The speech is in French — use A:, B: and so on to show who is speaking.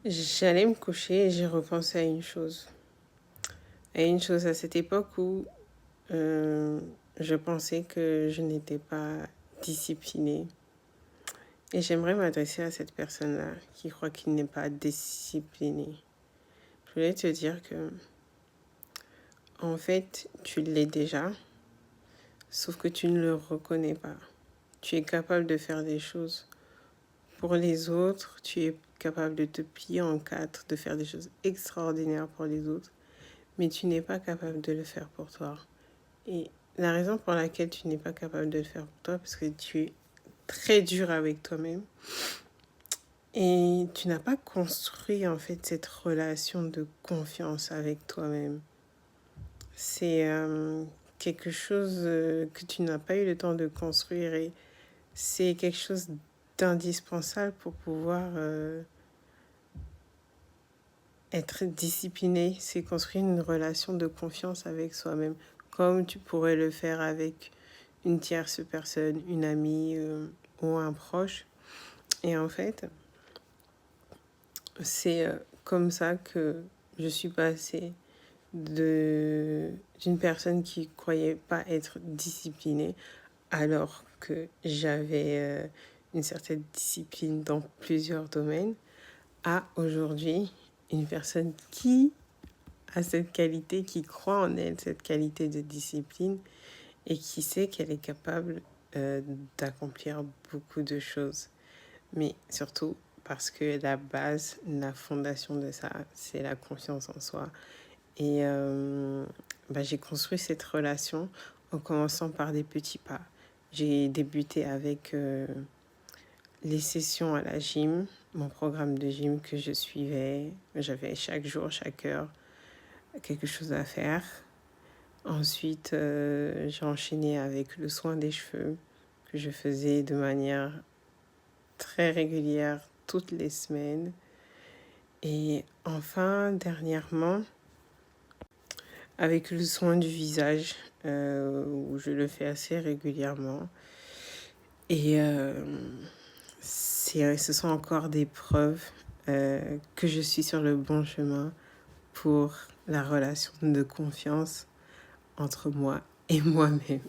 A: J'allais me coucher et j'ai repensé à une chose. À cette époque où je pensais que je n'étais pas disciplinée. Et j'aimerais m'adresser à cette personne-là qui croit qu'il n'est pas discipliné. Je voulais te dire que, en fait, tu l'es déjà, sauf que tu ne le reconnais pas. Tu es capable de faire des choses pour les autres, tu es capable de te plier en quatre, de faire des choses extraordinaires pour les autres, mais tu n'es pas capable de le faire pour toi. Et la raison pour laquelle tu n'es pas capable de le faire pour toi, parce que tu es très dur avec toi-même et tu n'as pas construit en fait cette relation de confiance avec toi-même. C'est quelque chose que tu n'as pas eu le temps de construire et c'est quelque chose d'indispensable pour pouvoir être discipliné. C'est construire une relation de confiance avec soi-même, comme tu pourrais le faire avec une tierce personne, une amie ou un proche. Et en fait, c'est comme ça que je suis passée d'une personne qui croyait pas être disciplinée alors que j'avais une certaine discipline dans plusieurs domaines à aujourd'hui une personne qui a cette qualité, qui croit en elle, cette qualité de discipline et qui sait qu'elle est capable d'accomplir beaucoup de choses. Mais surtout parce que la base, la fondation de ça, c'est la confiance en soi. Et j'ai construit cette relation en commençant par des petits pas. J'ai débuté avec les sessions à la gym, mon programme de gym que je suivais. J'avais chaque jour, chaque heure, quelque chose à faire. Ensuite, j'ai enchaîné avec le soin des cheveux que je faisais de manière très régulière toutes les semaines. Et enfin, dernièrement, avec le soin du visage, où je le fais assez régulièrement. Et ce sont encore des preuves que je suis sur le bon chemin pour la relation de confiance entre moi et moi-même.